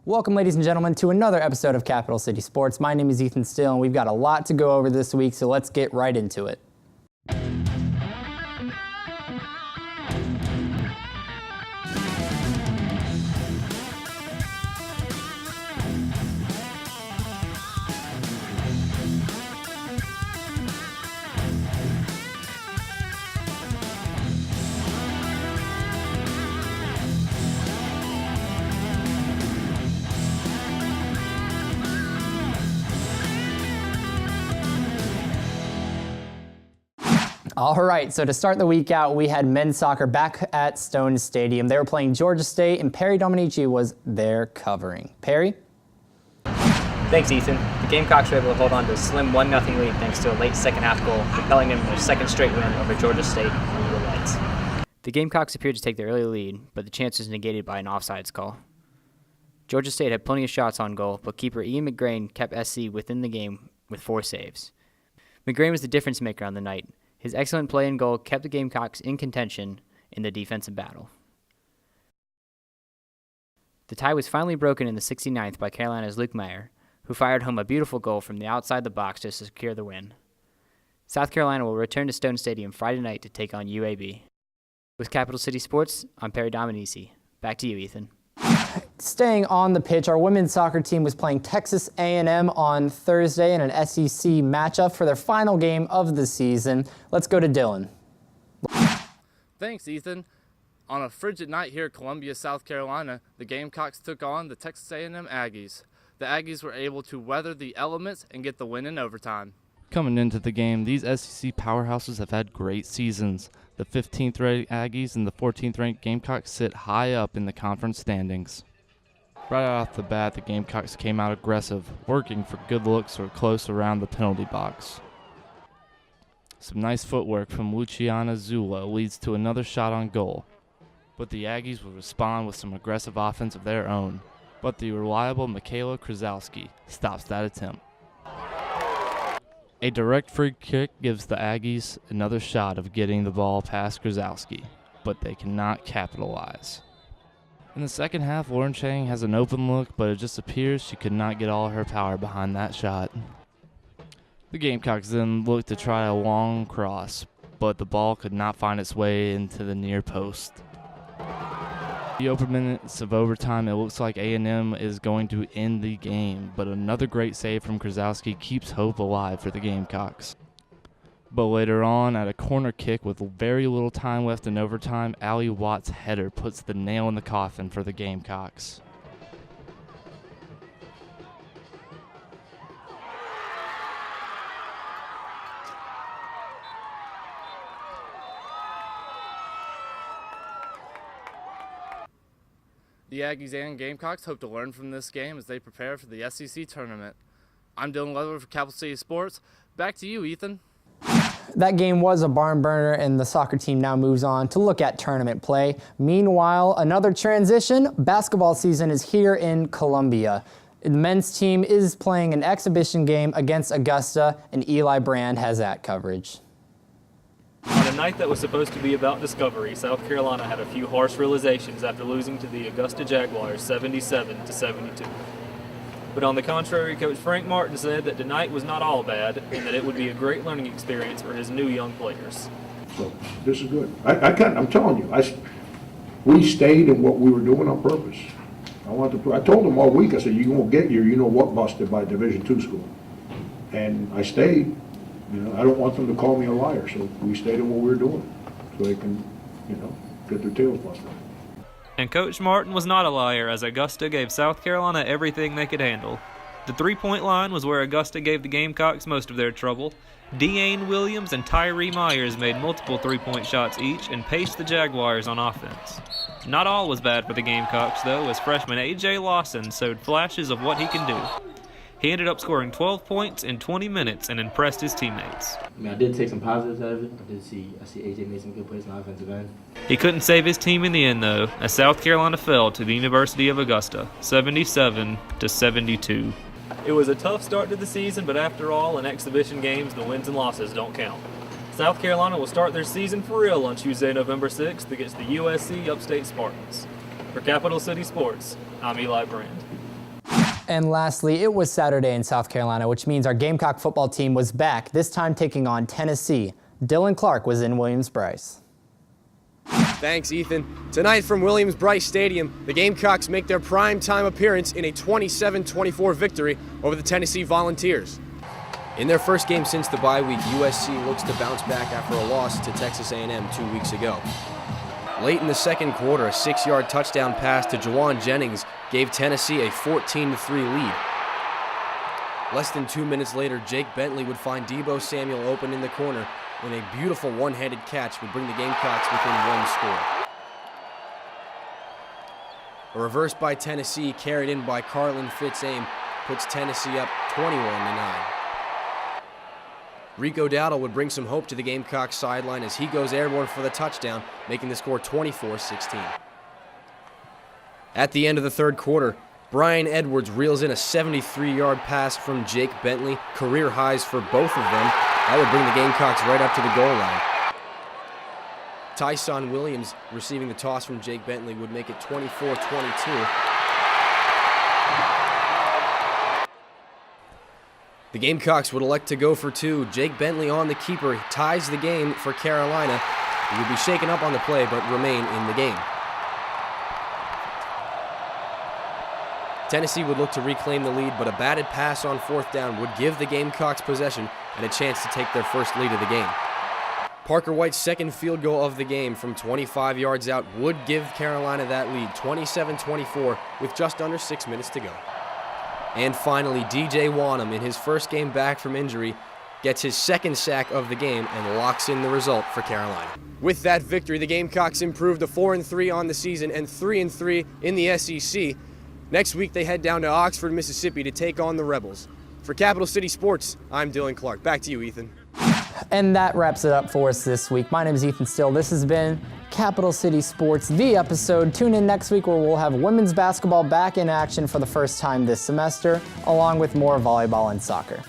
Welcome, ladies and gentlemen, to another episode of Capital City Sports. My name is Ethan Styll, and we've got a lot to go over this week, so let's get right into it. All right, so to start the week out, we had men's soccer back at Stone Stadium. They were playing Georgia State, and Perry Dominici was there covering. Perry? Thanks, Ethan. The Gamecocks were able to hold on to a slim 1-0 lead thanks to a late second-half goal, propelling them to their second straight win over Georgia State and the Reds. The Gamecocks appeared to take the early lead, but the chance was negated by an offsides call. Georgia State had plenty of shots on goal, but keeper Ian McGrain kept SC within the game with 4 saves. McGrain was the difference maker on the night. His excellent play and goal kept the Gamecocks in contention in the defensive battle. The tie was finally broken in the 69th by Carolina's Luke Meyer, who fired home a beautiful goal from the outside the box to secure the win. South Carolina will return to Stone Stadium Friday night to take on UAB. With Capital City Sports, I'm Perry Dominici. Back to you, Ethan. Staying on the pitch, our women's soccer team was playing Texas A&M on Thursday in an SEC matchup for their final game of the season. Let's go to Dylan. Thanks, Ethan. On a frigid night here at Columbia, South Carolina, the Gamecocks took on the Texas A&M Aggies. The Aggies were able to weather the elements and get the win in overtime. Coming into the game, these SEC powerhouses have had great seasons. The 15th-ranked Aggies and the 14th-ranked Gamecocks sit high up in the conference standings. Right off the bat, the Gamecocks came out aggressive, working for good looks or close around the penalty box. Some nice footwork from Luciana Zula leads to another shot on goal, but the Aggies will respond with some aggressive offense of their own. But the reliable Michaela Krasowski stops that attempt. A direct free kick gives the Aggies another shot of getting the ball past Krasowski, but they cannot capitalize. In the second half, Lauren Chang has an open look, but it just appears she could not get all her power behind that shot. The Gamecocks then look to try a long cross, but the ball could not find its way into the near post. The open minutes of overtime, it looks like A&M is going to end the game, but another great save from Krasowski keeps hope alive for the Gamecocks. But later on, at a corner kick with very little time left in overtime, Allie Watt's header puts the nail in the coffin for the Gamecocks. The Aggies and Gamecocks hope to learn from this game as they prepare for the SEC tournament. I'm Dylan Leatherwood for Capital City Sports. Back to you, Ethan. That game was a barn burner, and the soccer team now moves on to look at tournament play. Meanwhile, another transition. Basketball season is here in Columbia. The men's team is playing an exhibition game against Augusta, and Eli Brand has that coverage. On a night that was supposed to be about discovery, South Carolina had a few harsh realizations after losing to the Augusta Jaguars 77-72. But on the contrary, Coach Frank Martin said that tonight was not all bad and that it would be a great learning experience for his new young players. So this is good. I'm telling you, we stayed in what we were doing on purpose. I told them all week, I said, you won't get your you-know-what busted by Division II school. And I stayed. You know, I don't want them to call me a liar, so we stayed in what we were doing so they can, get their tails busted. And Coach Martin was not a liar, as Augusta gave South Carolina everything they could handle. The three-point line was where Augusta gave the Gamecocks most of their trouble. Deanne Williams and Tyree Myers made multiple three-point shots each and paced the Jaguars on offense. Not all was bad for the Gamecocks, though, as freshman A.J. Lawson showed flashes of what he can do. He ended up scoring 12 points in 20 minutes and impressed his teammates. I did take some positives out of it. I see AJ made some good plays on the offensive end. He couldn't save his team in the end, though, as South Carolina fell to the University of Augusta, 77-72. It was a tough start to the season, but after all, in exhibition games, the wins and losses don't count. South Carolina will start their season for real on Tuesday, November 6th against the USC Upstate Spartans. For Capital City Sports, I'm Eli Brand. And lastly, it was Saturday in South Carolina, which means our Gamecock football team was back, this time taking on Tennessee. Dylan Clark was in Williams-Brice. Thanks, Ethan. Tonight from Williams-Brice Stadium, the Gamecocks make their prime-time appearance in a 27-24 victory over the Tennessee Volunteers. In their first game since the bye week, USC looks to bounce back after a loss to Texas A&M 2 weeks ago. Late in the second quarter, a 6-yard touchdown pass to Jawan Jennings gave Tennessee a 14-3 lead. Less than 2 minutes later, Jake Bentley would find Deebo Samuel open in the corner, and a beautiful one-handed catch would bring the Gamecocks within one score. A reverse by Tennessee, carried in by Carlin Fitz-Aime, puts Tennessee up 21-9. Rico Dowdle would bring some hope to the Gamecocks sideline as he goes airborne for the touchdown, making the score 24-16. At the end of the third quarter, Brian Edwards reels in a 73-yard pass from Jake Bentley, career highs for both of them. That would bring the Gamecocks right up to the goal line. Tyson Williams receiving the toss from Jake Bentley would make it 24-22. The Gamecocks would elect to go for two. Jake Bentley on the keeper ties the game for Carolina. He would be shaken up on the play but remain in the game. Tennessee would look to reclaim the lead, but a batted pass on fourth down would give the Gamecocks possession and a chance to take their first lead of the game. Parker White's second field goal of the game from 25 yards out would give Carolina that lead, 27-24, with just under 6 minutes to go. And finally, DJ Wanham, in his first game back from injury, gets his second sack of the game and locks in the result for Carolina. With that victory, the Gamecocks improved to 4-3 on the season and 3-3 in the SEC. Next week, they head down to Oxford, Mississippi to take on the Rebels. For Capital City Sports, I'm Dylan Clark. Back to you, Ethan. And that wraps it up for us this week. My name is Ethan Styll. This has been Capital City Sports, the episode. Tune in next week where we'll have women's basketball back in action for the first time this semester, along with more volleyball and soccer.